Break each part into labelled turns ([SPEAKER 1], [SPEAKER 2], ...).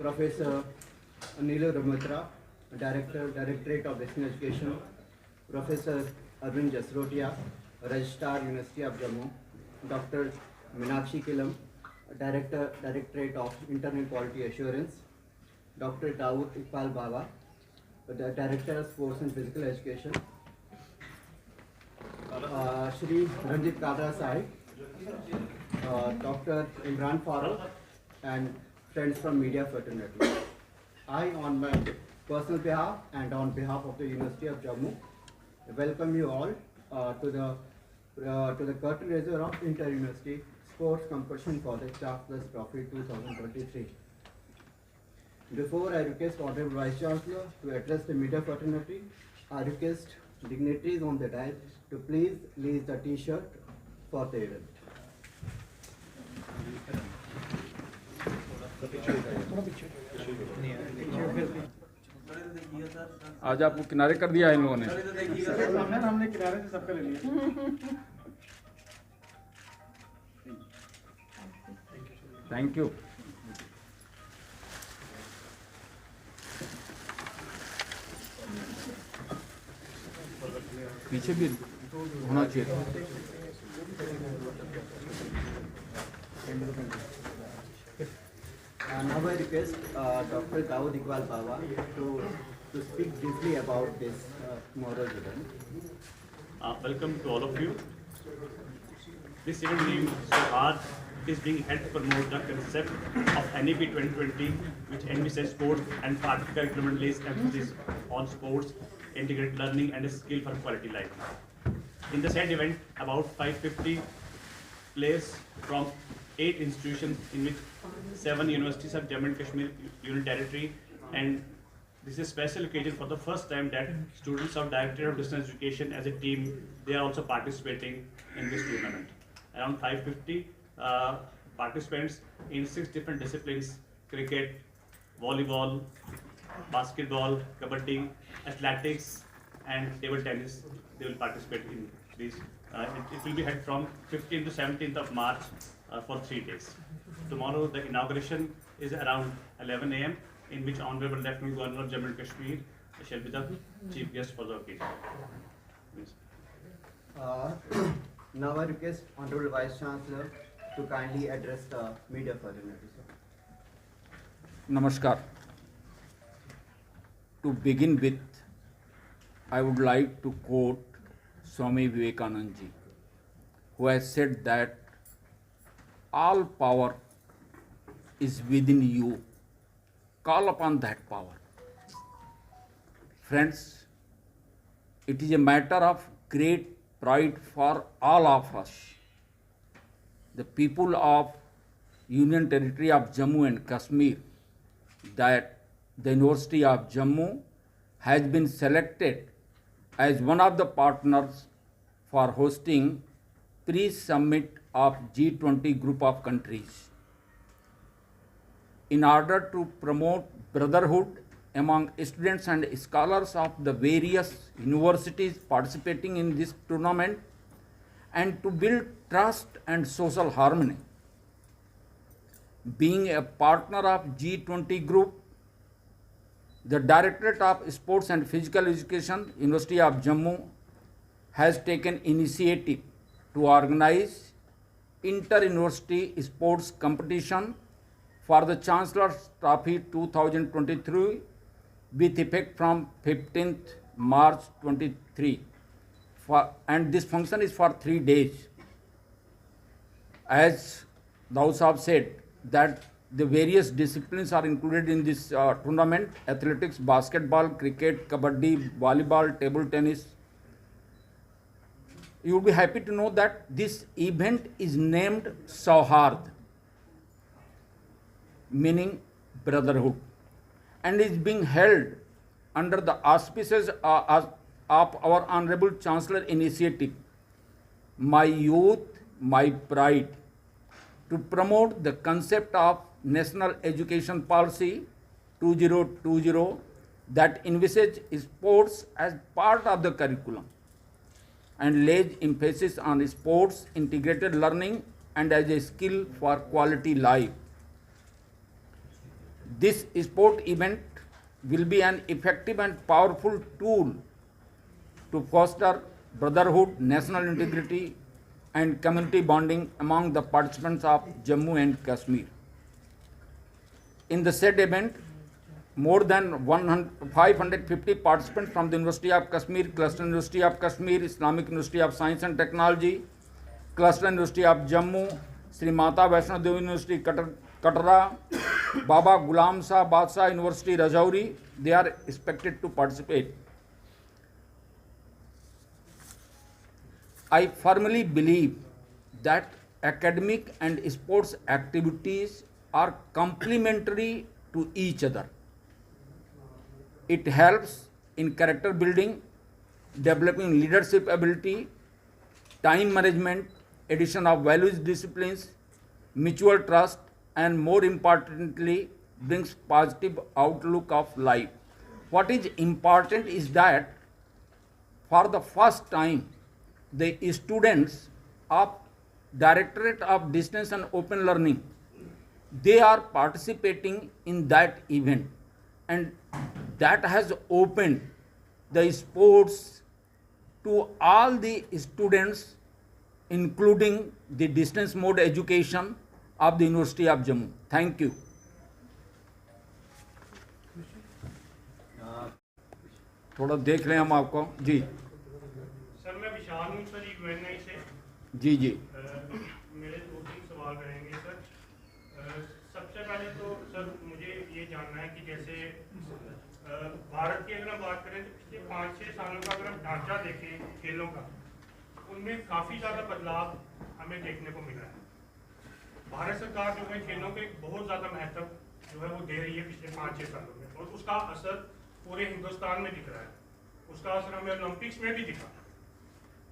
[SPEAKER 1] Professor Neelu Ramatra, Directorate of Distance Education, Professor Arvind Jasrotia, Registrar, University of Jammu, Dr. Meenakshi Kilam, Directorate of Internal Quality Assurance, Dr. Dawood Iqbal Baba, the Director of Sports and Physical Education, Shri Ranjit Kadra Sahib, Dr. Imran Farooq, and friends from media fraternity. I, on my personal behalf and on behalf of the University of Jammu, welcome you all to the curtain raiser of Inter-University Sports Competition for the Chancellor's Trophy 2023. Before I request Honorable Vice Chancellor to address the media fraternity, I request dignitaries on the dais to please release the T-shirt for the event.
[SPEAKER 2] आज आपको किनारे कर दिया है इन लोगों ने।
[SPEAKER 3] हमने किनारे से सबका ले लिया।
[SPEAKER 2] Thank you. पीछे भी होना चाहिए।
[SPEAKER 1] Now I request Dr. Dawood Iqbal Baba to speak briefly about this tomorrow's event.
[SPEAKER 4] Welcome to all of you. This event named SOHAD is being held to promote the concept of NEP 2020, which envisages sports and part of curriculum and lays emphasis on sports, integrated learning and a skill for quality life. In the said event, about 550 players from 8 institutions, in which 7 universities of Jammu and Kashmir Union Territory, and this is a special occasion for the first time that students of Directorate of Distance Education as a team, they are also participating in this tournament. Around 550 participants in 6 different disciplines: cricket, volleyball, basketball, kabaddi, athletics and table tennis. They will participate in these. It will be held from 15th to 17th of March for 3 days. Tomorrow the inauguration is around 11 a.m. in which Honorable Lieutenant Governor of Jammu and Kashmir shall be the chief guest for the occasion. Yes.
[SPEAKER 1] Now I request Honorable Vice Chancellor to kindly address the media fraternity.
[SPEAKER 2] नमस्कार। To begin with, I would like to quote Swami Vivekananda ji, who has said that all power is within you. Call upon that power. Friends, it is a matter of great pride for all of us, the people of Union Territory of Jammu and Kashmir, that the University of Jammu has been selected as one of the partners for hosting pre-summit of G20 group of countries. In order to promote brotherhood among students and scholars of the various universities participating in this tournament, and to build trust and social harmony. Being a partner of G20 group, the Directorate of Sports and Physical Education, University of Jammu, has taken initiative to organize inter-university sports competition for the Chancellor's Trophy 2023 with effect from 15th March 23. And this function is for 3 days. As thou have said, that the various disciplines are included in this tournament: athletics, basketball, cricket, kabaddi, volleyball, table tennis. You will be happy to know that this event is named Sauhard, meaning brotherhood, and is being held under the auspices of our Honorable Chancellor initiative, My Youth, My Pride, to promote the concept of National Education Policy 2020 that envisages sports as part of the curriculum and lays emphasis on sports, integrated learning, and as a skill for quality life. This sport event will be an effective and powerful tool to foster brotherhood, national integrity, and community bonding among the participants of Jammu and Kashmir. In the said event, more than 550 participants from the University of Kashmir, Cluster University of Kashmir, Islamic University of Science and Technology, Cluster University of Jammu, Sri Mata Vaishno Devi University Katra, Baba Ghulam Shah Badshah University Rajouri, they are expected to participate. I firmly believe that academic and sports activities are complementary to each other. It helps in character building, developing leadership ability, time management, addition of values, disciplines, mutual trust, and more importantly, brings positive outlook of life. What is important is that for the first time, the students of Directorate of Distance and Open Learning, they are participating in that event, and that has opened the sports to all the students, including the distance mode education of the University of Jammu. Thank you. थोड़ा देख लें हम आपको जी।
[SPEAKER 5] Sir मैं विशाल हूँ sir Uni से।
[SPEAKER 2] जी जी।
[SPEAKER 5] मेरे 2-3 सवाल रहेंगे सर। सबसे पहले तो सर मुझे ये जानना है कि जैसे भारत की अगर हम बात करें तो पिछले 5-6 सालों का अगर हम ढांचा देखें खेलों का, उनमें काफ़ी ज़्यादा बदलाव हमें देखने को मिला है। भारत सरकार जो है खेलों को एक बहुत ज़्यादा महत्व जो है वो दे रही है पिछले 5-6 सालों में, और उसका असर पूरे हिंदुस्तान में दिख रहा है। उसका असर हमें ओलंपिक्स में भी दिखा।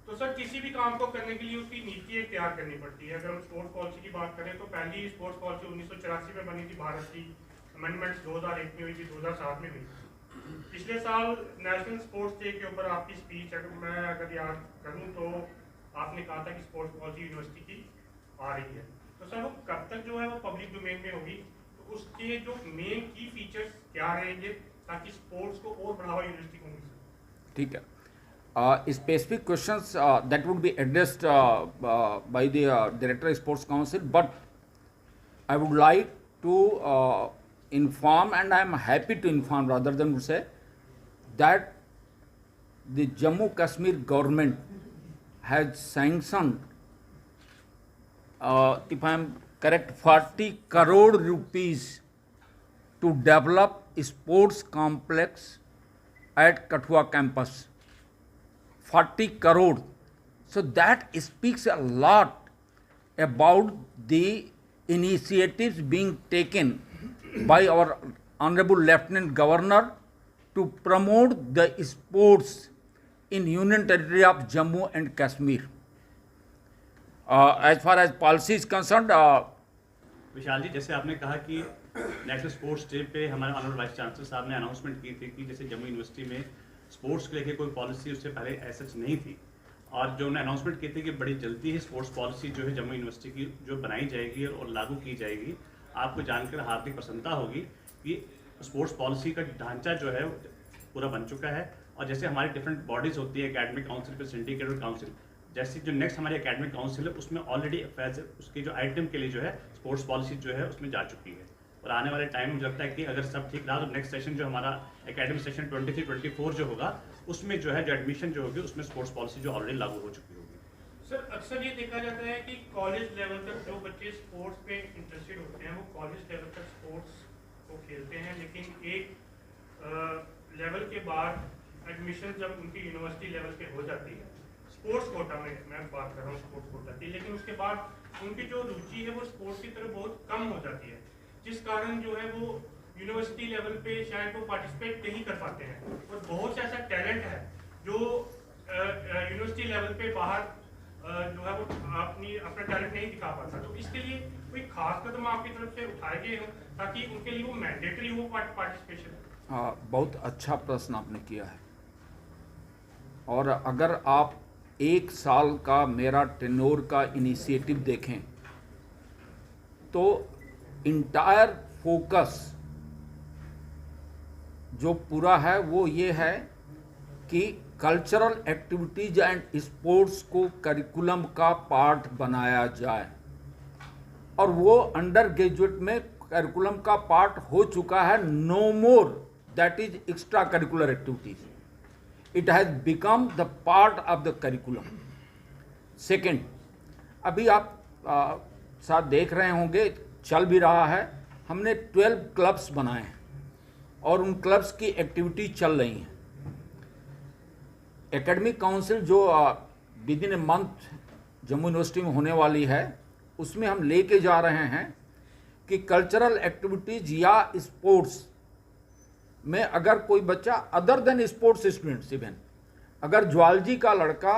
[SPEAKER 5] तो सर किसी भी काम को करने के लिए उसकी नीति तैयार करनी पड़ती है। अगर हम स्पोर्ट्स पॉलिसी की बात करें तो पहली स्पोर्ट्स पॉलिसी 1984 में बनी थी भारत की, अमेंडमेंट्स 2001 में हुई थी, 2007 में हुई। पिछले साल नेशनल स्पोर्ट्स डे के ऊपर आपकी स्पीच अगर याद करूँ तो आपने कहा था कि स्पोर्ट्स पॉलिसी यूनिवर्सिटी की आ रही है। तो सर वो कब तक जो है वो पब्लिक डोमेन में होगी, तो उसके जो मेन की फीचर्स क्या रहेंगे ताकि स्पोर्ट्स को और बढ़ावा यूनिवर्सिटी को मिल सके?
[SPEAKER 2] ठीक है। Specific questions that would be addressed by the Director of Sports Council, but I would like to inform, and I am happy to inform rather than to say, that the Jammu Kashmir government has sanctioned, if I am correct, 40 crore rupees to develop a sports complex at Kathua campus. 40 crore. So that speaks a lot about the initiatives being taken by our Honorable Lieutenant Governor to promote the sports in Union Territory of Jammu and Kashmir. As far as policy is concerned,
[SPEAKER 4] विशाल जी, जैसे आपने कहा कि national sports day पे हमारे honourable vice chancellor साहब ने announcement की थी कि जैसे जम्मू यूनिवर्सिटी में स्पोर्ट्स को लेकर कोई पॉलिसी उससे पहले ऐसा नहीं थी, और जो उन्होंने अनाउंसमेंट की थी कि बड़ी जल्दी ही स्पोर्ट्स पॉलिसी जो है जम्मू यूनिवर्सिटी की जो बनाई जाएगी और लागू की जाएगी। आपको जानकर हार्दिक प्रसन्नता होगी कि स्पोर्ट्स पॉलिसी का ढांचा जो है पूरा बन चुका है, और जैसे हमारी डिफरेंट बॉडीज़ होती है, एकेडमिक काउंसिल पे सिंडिकेट काउंसिल, जैसे जो नेक्स्ट हमारी एकेडमिक काउंसिल है उसमें ऑलरेडी उसके जो आइटम के लिए जो है स्पोर्ट्स पॉलिसी जो है उसमें जा चुकी है, और आने वाले टाइम में मुझे लगता है कि अगर सब ठीक रहा तो नेक्स्ट सेशन जो हमारा एकेडमिक सेशन 23-24 जो होगा उसमें जो है जो एडमिशन जो होगी उसमें स्पोर्ट्स पॉलिसी जो ऑलरेडी लागू हो चुकी होगी।
[SPEAKER 5] सर अक्सर ये देखा जाता है कि कॉलेज लेवल तक जो बच्चे स्पोर्ट्स पे इंटरेस्टेड होते हैं वो कॉलेज लेवल तक स्पोर्ट्स को खेलते हैं, लेकिन एक लेवल के बाद एडमिशन जब उनकी यूनिवर्सिटी लेवल पे हो जाती है, स्पोर्ट्स कोटा में मैं बात कर रहा हूँ, स्पोर्ट्स कोटा की, लेकिन उसके बाद उनकी जो रुचि है वो स्पोर्ट्स की तरफ बहुत कम हो जाती है, जिस कारण जो है वो यूनिवर्सिटी लेवल पे शायद वो पार्टिसिपेट नहीं कर पाते हैं, और बहुत से ऐसा टैलेंट है जो यूनिवर्सिटी लेवल पे बाहर जो है वो अपना टैलेंट नहीं दिखा पाता। तो इसके लिए कोई खास कदम आपकी तरफ से उठाए गए हो ताकि उनके लिए वो मैंडेटरी हो पार्टिसिपेशन?
[SPEAKER 2] बहुत अच्छा प्रश्न आपने किया है, और अगर आप 1 साल का मेरा टेन्योर का इनिशिएटिव देखें तो इंटायर फोकस जो पूरा है वो ये है कि कल्चरल एक्टिविटीज एंड स्पोर्ट्स को करिकुलम का पार्ट बनाया जाए, और वो अंडर ग्रेजुएट में करिकुलम का पार्ट हो चुका है। No more that is extra curricular activities, it has become the part of the curriculum. Second, अभी आप साथ देख रहे होंगे, चल भी रहा है, हमने 12 क्लब्स बनाए हैं और उन क्लब्स की एक्टिविटी चल रही हैं। एकेडमिक काउंसिल जो with in a month Jammu university में होने वाली है, उसमें हम लेके जा रहे हैं कि कल्चरल एक्टिविटीज या स्पोर्ट्स में अगर कोई बच्चा other than sports students, even अगर ज्वालजी का लड़का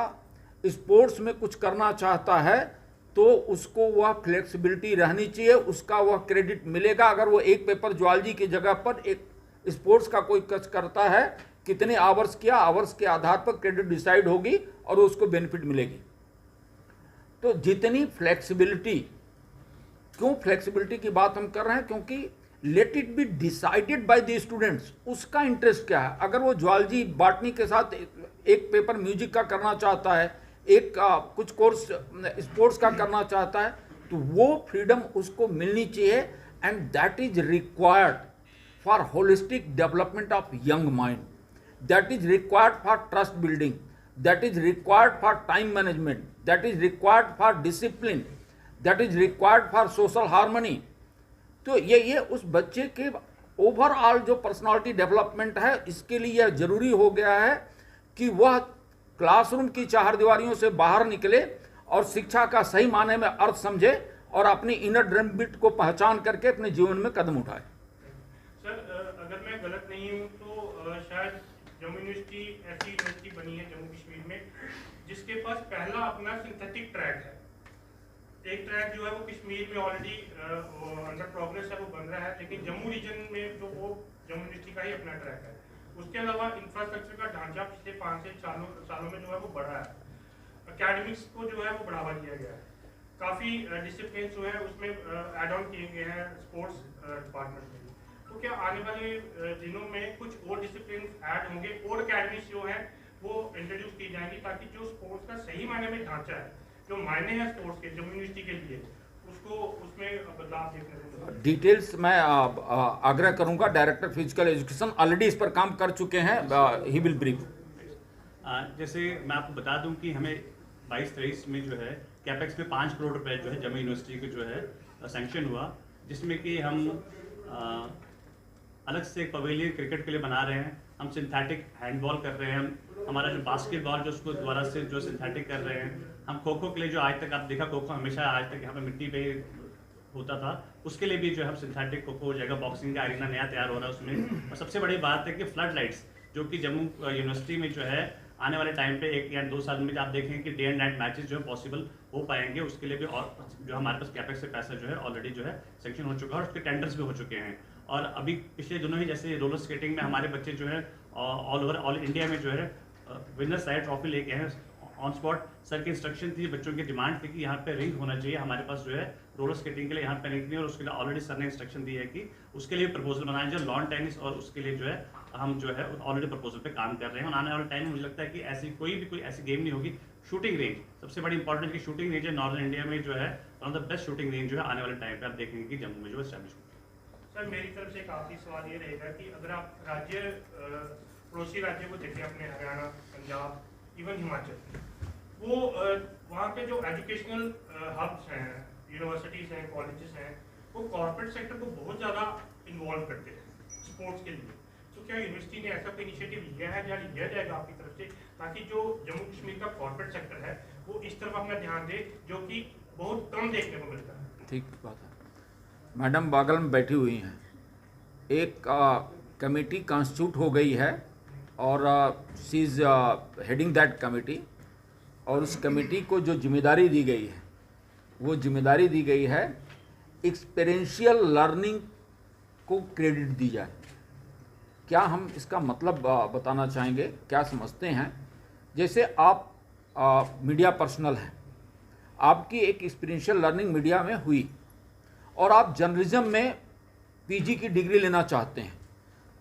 [SPEAKER 2] स्पोर्ट्स में कुछ करना चाहता है तो उसको वह फ्लेक्सिबिलिटी रहनी चाहिए, उसका वह क्रेडिट मिलेगा। अगर वो एक पेपर ज्वालजी की जगह पर एक स्पोर्ट्स का कोई कच करता है, कितने आवर्स किया, आवर्स के आधार पर क्रेडिट डिसाइड होगी और उसको बेनिफिट मिलेगी। तो जितनी फ्लेक्सिबिलिटी, क्यों फ्लेक्सिबिलिटी की बात हम कर रहे हैं, क्योंकि let it be decided by the students, उसका इंटरेस्ट क्या है। अगर वो ज्वालजी बॉटनी के साथ एक पेपर म्यूजिक का करना चाहता है, एक कुछ कोर्स स्पोर्ट्स का करना चाहता है, तो वो फ्रीडम उसको मिलनी चाहिए। And that is required for holistic development of young mind, that is required for trust building, that is required for time management, that is required for discipline, that is required for social harmony. तो ये उस बच्चे के overall जो personality development है, इसके लिए यह जरूरी हो गया है कि वह क्लासरूम की चारदीवारियों से बाहर निकले और शिक्षा का सही माने में अर्थ समझे और अपनी इनर ड्रीम को पहचान करके अपने जीवन में कदम उठाए।
[SPEAKER 5] सर, अगर मैं गलत नहीं हूँ तो शायद जम्मू यूनिवर्सिटी ऐसी यूनिवर्सिटी बनी है जम्मू कश्मीर में जिसके पास पहला अपना सिंथेटिक ट्रैक है। एक ट्रैक जो है वो कश्मीर में ऑलरेडी अंडर प्रोग्रेस है, वो बन रहा है, लेकिन जम्मू रीजन में जो वो जम्मू यूनिवर्सिटी का ही अपना ट्रैक है। उसके अलावा इंफ्रास्ट्रक्चर का ढांचा पिछले 5 से 6 सालों में जो है वो बढ़ा है। एकेडमिक्स को जो है वो बढ़ावा दिया गया है। काफ़ी डिसिप्लिन जो है उसमें एड ऑन किए गए हैं स्पोर्ट्स डिपार्टमेंट में। तो क्या आने वाले दिनों में कुछ और डिसिप्लिन ऐड होंगे और एकेडमिक्स जो है वो इंट्रोड्यूस की जाएंगी, ताकि जो स्पोर्ट्स का सही मायने में ढांचा है, जो मायने हैं स्पोर्ट्स के जम्मू यूनिवर्सिटी के लिए, उसको उसमें बदलाव देखने को मिले।
[SPEAKER 2] डिटेल्स मैं आग्रह करूंगा, डायरेक्टर फिजिकल एजुकेशन ऑलरेडी इस पर काम कर चुके हैं, ही विल ब्रीफ।
[SPEAKER 4] जैसे मैं आपको बता दूं कि हमें 22-23 में जो है कैपेक्स में 5 करोड़ रुपए जो है जम्मू यूनिवर्सिटी को जो है सैंक्शन हुआ, जिसमें कि हम अलग से एक पवेलियन क्रिकेट के लिए बना रहे हैं, हम सिंथेटिक हैंडबॉल कर रहे हैं, हमारा जो बास्केटबॉल जो उसको दोबारा से जो सिंथेटिक कर रहे हैं, हम खो खो के लिए जो आज तक आप देखा खो खो हमेशा आज तक यहाँ पे मिट्टी पे होता था, उसके लिए भी जो है हम सिंथेटिक खो खो जगह बॉक्सिंग का अरीना नया तैयार हो रहा है उसमें। और सबसे बड़ी बात है कि फ्लड लाइट्स जो कि जम्मू यूनिवर्सिटी में जो है आने वाले टाइम पे 1 या 2 साल में आप देखें कि डे एंड नाइट मैचेस जो है पॉसिबल हो पाएंगे, उसके लिए भी और जो हमारे पास कैपेक्स से पैसा जो है ऑलरेडी जो है सेक्शन हो चुका है और उसके टेंडर्स भी हो चुके हैं। और अभी पिछले दिनों ही जैसे रोलर स्केटिंग में हमारे बच्चे जो है ऑल इंडिया में जो है विनर साइड ट्रॉफी लेके हैं ऑन स्पॉट। सर की इंस्ट्रक्शन थी, बच्चों की डिमांड थी कि यहाँ पे रिंग होना चाहिए हमारे पास जो है रोलर स्केटिंग के लिए, यहाँ पे रिंग नहीं, और उसके लिए ऑलरेडी सर ने इंस्ट्रक्शन दी है कि उसके लिए प्रपोजल बनाया जाए लॉन टेनिस, और उसके लिए जो है हम जो है ऑलरेडी प्रपोजल पे काम कर रहे हैं। और आने वाले टाइम में मुझे लगता है कि ऐसी कोई ऐसी गेम नहीं होगी। शूटिंग रेंज सबसे बड़ी इंपॉर्टेंट की शूटिंग रेंज है नॉर्दर्न इंडिया में जो है one of the best shooting range जो है आने वाले टाइम पे आप देखेंगे कि जम्मू में जो एस्टैब्लिश होगी।
[SPEAKER 5] सर, मेरी तरफ से एक आखिरी सवाल ये रहेगा कि अगर आप राज्य पड़ोसी राज्य को देखें, अपने हरियाणा, पंजाब, इवन हिमाचल, वो वहाँ पे जो एजुकेशनल हब्स हैं, यूनिवर्सिटीज़ हैं, कॉलेजेस हैं, वो कॉर्पोरेट सेक्टर को बहुत ज़्यादा इन्वॉल्व करते हैं स्पोर्ट्स के लिए। तो क्या यूनिवर्सिटी ने ऐसा कोई इनिशिएटिव लिया है या लिया जाएगा आपकी तरफ से, ताकि जो जम्मू कश्मीर का कॉर्पोरेट सेक्टर है वो इस तरफ अपना ध्यान दे, जो कि बहुत कम देखने को मिलता है।
[SPEAKER 2] ठीक बात है। मैडम बगल में बैठी हुई हैं, एक कमेटी कॉन्स्टिट्यूट हो गई है और she is heading that committee, और उस कमेटी को जो जिम्मेदारी दी गई है वो जिम्मेदारी दी गई है एक्सपीरियंशियल लर्निंग को क्रेडिट दी जाए। क्या हम इसका मतलब बताना चाहेंगे, क्या समझते हैं? जैसे आप मीडिया पर्सनल हैं, आपकी एक एक्सपीरियंशियल लर्निंग मीडिया में हुई और आप जर्नलिज्म में पीजी की डिग्री लेना चाहते हैं,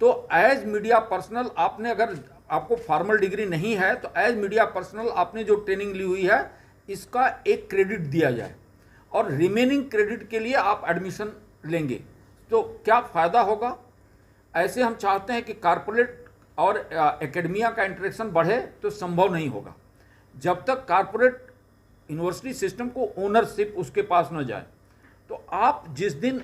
[SPEAKER 2] तो एज मीडिया पर्सनल आपने, अगर आपको फॉर्मल डिग्री नहीं है तो एज मीडिया पर्सनल आपने जो ट्रेनिंग ली हुई है इसका एक क्रेडिट दिया जाए और रिमेनिंग क्रेडिट के लिए आप एडमिशन लेंगे तो क्या फ़ायदा होगा। ऐसे हम चाहते हैं कि कॉरपोरेट और एकेडमिया का इंटरेक्शन बढ़े तो संभव नहीं होगा जब तक कॉरपोरेट यूनिवर्सिटी सिस्टम को ओनरशिप उसके पास न जाए। तो आप जिस दिन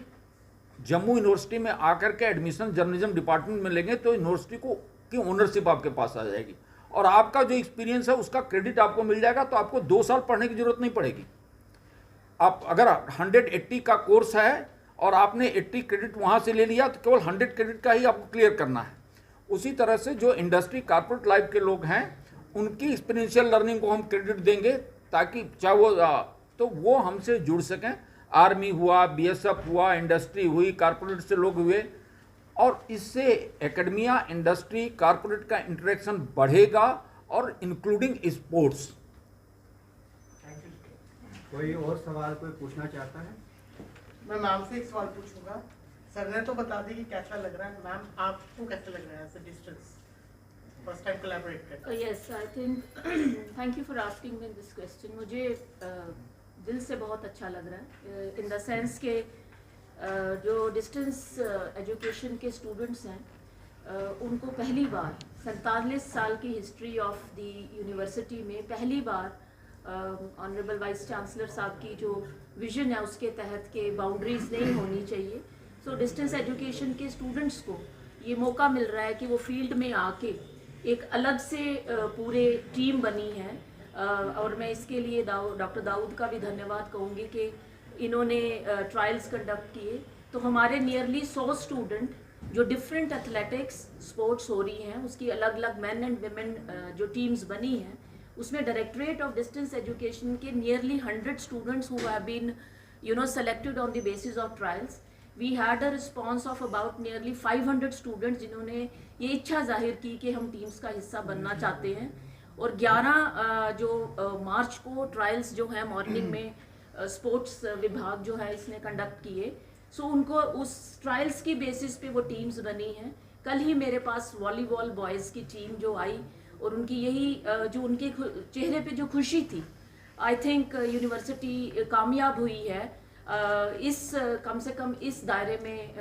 [SPEAKER 2] जम्मू यूनिवर्सिटी में आकर के एडमिशन जर्नलिज्म डिपार्टमेंट में लेंगे तो यूनिवर्सिटी को की ओनरशिप आपके पास आ जाएगी और आपका जो एक्सपीरियंस है उसका क्रेडिट आपको मिल जाएगा। तो आपको 2 साल पढ़ने की जरूरत नहीं पड़ेगी। आप अगर 180 का कोर्स है और आपने 80 क्रेडिट वहाँ से ले लिया तो केवल 100 क्रेडिट का ही आपको क्लियर करना है। उसी तरह से जो इंडस्ट्री कॉर्पोरेट लाइफ के लोग हैं उनकी एक्सपीरियंशियल लर्निंग को हम क्रेडिट देंगे ताकि चाहे वो तो वो हमसे जुड़ सकें। आर्मी हुआ, बीएसएफ हुआ, इंडस्ट्री हुई, कॉर्पोरेट से लोग हुए और इससे एकेडमिया, इंडस्ट्री, कॉर्पोरेट का इंटरेक्शन बढ़ेगा और इंक्लूडिंग स्पोर्ट्स।
[SPEAKER 1] कोई और सवाल कोई पूछना चाहता है?
[SPEAKER 3] मैं मैम से एक सवाल पूछूंगा। सर ने तो बता दी कि कैसा लग रहा है, मैम आपको कैसा लग रहा है as a distance first time collaborate करके?
[SPEAKER 6] Yes, I think thank you for asking me this question. मुझे दिल से बहुत अच्छा लग रहा है इन द सेंस के जो डिस्टेंस एजुकेशन के स्टूडेंट्स हैं उनको पहली बार 47 साल की हिस्ट्री ऑफ द यूनिवर्सिटी में पहली बार ऑनरेबल वाइस चांसलर साहब की जो विजन है उसके तहत के बाउंड्रीज नहीं होनी चाहिए। सो डिस्टेंस एजुकेशन के स्टूडेंट्स को ये मौका मिल रहा है कि वो फील्ड में आके एक अलग से पूरे टीम बनी है और मैं इसके लिए डॉक्टर दाऊद का भी धन्यवाद कहूँगी कि इन्होंने ट्रायल्स कंडक्ट किए। तो हमारे नियरली 100 स्टूडेंट जो डिफरेंट एथलेटिक्स स्पोर्ट्स हो रही हैं उसकी अलग अलग मैन एंड वेमेन जो टीम्स बनी हैं उसमें डायरेक्टरेट ऑफ डिस्टेंस एजुकेशन के nearly 100 students who have been selected on the basis of trials. We had a response of about nearly 500 students जिन्होंने ये इच्छा जाहिर की कि हम टीम्स का हिस्सा बनना चाहते हैं। और 11 जो मार्च को ट्रायल्स जो है मॉर्निंग में स्पोर्ट्स विभाग जो है इसने कंडक्ट किए। सो उनको उस ट्रायल्स की बेसिस पे वो टीम्स बनी हैं। कल ही मेरे पास वॉलीबॉल बॉयज़ की टीम जो आई और उनकी यही जो उनके चेहरे पे जो खुशी थी, आई थिंक यूनिवर्सिटी कामयाब हुई है इस कम से कम इस दायरे में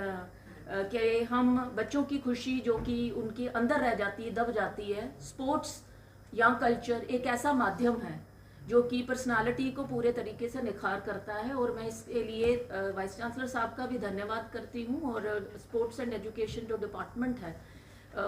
[SPEAKER 6] कि हम बच्चों की खुशी जो कि उनके अंदर रह जाती है, दब जाती है। स्पोर्ट्स या कल्चर एक ऐसा माध्यम है जो कि पर्सनालिटी को पूरे तरीके से निखार करता है और मैं इसके लिए वाइस चांसलर साहब का भी धन्यवाद करती हूँ और स्पोर्ट्स एंड एजुकेशन जो डिपार्टमेंट है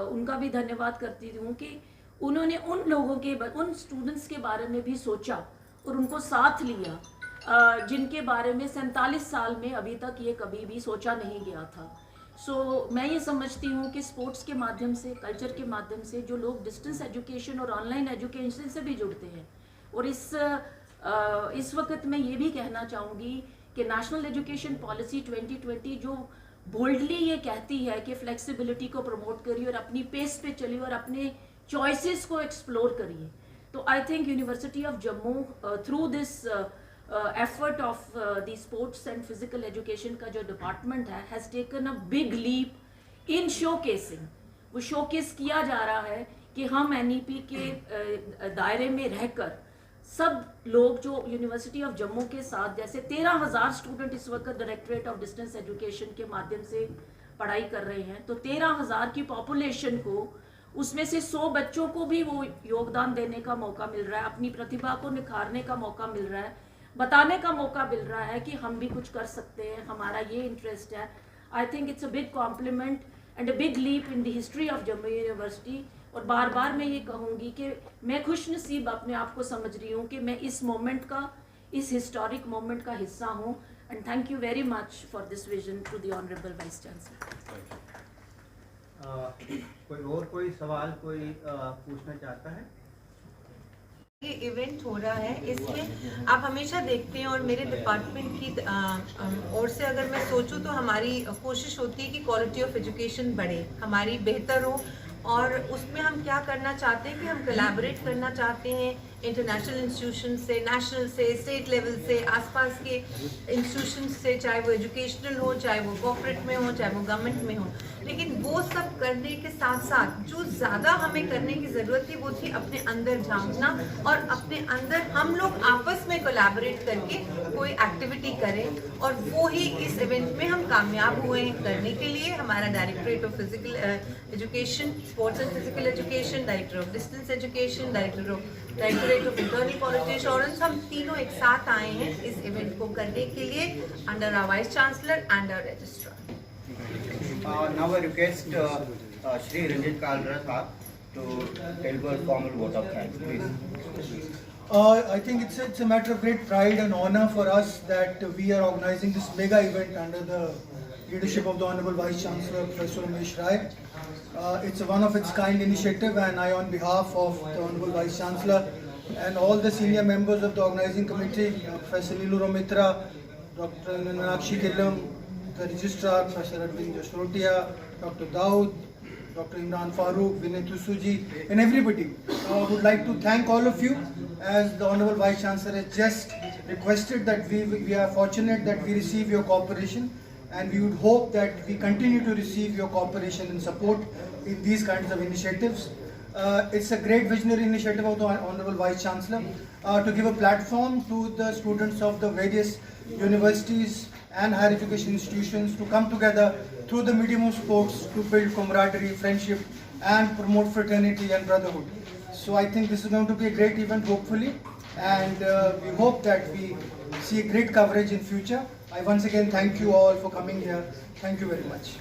[SPEAKER 6] उनका भी धन्यवाद करती हूँ कि उन्होंने उन लोगों के उन स्टूडेंट्स के बारे में भी सोचा और उनको साथ लिया जिनके बारे में 47 साल में अभी तक ये कभी भी सोचा नहीं गया था। सो मैं ये समझती हूँ कि स्पोर्ट्स के माध्यम से, कल्चर के माध्यम से जो लोग डिस्टेंस एजुकेशन और ऑनलाइन एजुकेशन से भी जुड़ते हैं और इस वक्त मैं ये भी कहना चाहूँगी कि नेशनल एजुकेशन पॉलिसी 2020 जो बोल्डली ये कहती है कि फ्लेक्सिबिलिटी को प्रमोट करिए और अपनी पेस पे चलिए और अपने चॉइसेस को एक्सप्लोर करिए। तो I think university of Jammu through this effort of the sports and physical education का जो डिपार्टमेंट है has taken a big leap in showcasing. वो शोकेस किया जा रहा है कि हम NEP के दायरे में रहकर सब लोग जो यूनिवर्सिटी ऑफ जम्मू के साथ जैसे 13,000 स्टूडेंट इस वक्त डायरेक्टरेट ऑफ डिस्टेंस एजुकेशन के माध्यम से पढ़ाई कर रहे हैं। तो 13,000 की पॉपुलेशन को उसमें से 100 बच्चों को भी वो योगदान देने का मौका मिल रहा है, अपनी प्रतिभा को निखारने का मौका मिल रहा है, बताने का मौका मिल रहा है कि हम भी कुछ कर सकते हैं, हमारा ये इंटरेस्ट है। I think it's a big compliment and a big leap in the history of Jammu university. और बार बार मैं ये कहूँगी कि मैं खुश नसीब अपने आप को समझ रही हूँ कि मैं इस मोमेंट का, इस हिस्टोरिक मोमेंट का हिस्सा हूँ। And thank you very much for this vision to the honourable vice chancellor.
[SPEAKER 1] कोई सवाल कोई पूछना चाहता है?
[SPEAKER 7] ये इवेंट हो रहा है, इसमें आप हमेशा देखते हैं और मेरे डिपार्टमेंट की ओर से अगर मैं सोचूं तो हमारी कोशिश होती है कि क्वालिटी ऑफ एजुकेशन बढ़े, हमारी बेहतर हो। और उसमें हम क्या करना चाहते हैं कि हम कोलैबोरेट करना चाहते हैं इंटरनेशनल इंस्टीट्यूशन से, नेशनल से, स्टेट लेवल से, आसपास के इंस्टीट्यूशन से, चाहे वो एजुकेशनल हो, चाहे वो कॉर्पोरेट में हो, चाहे वो गवर्नमेंट में हो। लेकिन वो सब करने के साथ साथ जो ज़्यादा हमें करने की ज़रूरत थी वो थी अपने अंदर झांकना और अपने अंदर हम लोग आपस में कोलैबोरेट करके कोई एक्टिविटी करें, और वो ही इस इवेंट में हम कामयाब हुए हैं करने के लिए। हमारा directorate of physical education, sports and physical education, director of distance education, directorate of internal quality assurance, हम तीनों एक साथ आए हैं इस इवेंट को करने के लिए under our vice chancellor and our registrar.
[SPEAKER 1] Now I request Shri Ranjit Kalra Saab to deliver formal vote of thanks, please.
[SPEAKER 8] I think it's a matter of great pride and honor for us that we are organizing this mega event under the leadership of the Honorable Vice Chancellor Professor Umesh Rai. It's a one of its kind initiative, and I, on behalf of the Honorable Vice Chancellor and all the senior members of the organizing committee, Professor Neelu Romitra, Dr. Meenakshi Killam, the Registrar, Professor Arvind Jasrotia, Dr. Daud, Dr. Imran Farooq, Vinay Tusuji, and everybody. Would like to thank all of you, as the Honorable Vice Chancellor has just requested that we are fortunate that we receive your cooperation, and we would hope that we continue to receive your cooperation and support in these kinds of initiatives. It's a great visionary initiative of the Honorable Vice Chancellor to give a platform to the students of the various universities and higher education institutions to come together through the medium of sports to build camaraderie, friendship, and promote fraternity and brotherhood. So I think this is going to be a great event, hopefully, and we hope that we see great coverage in future. I once again thank you all for coming here. Thank you very much.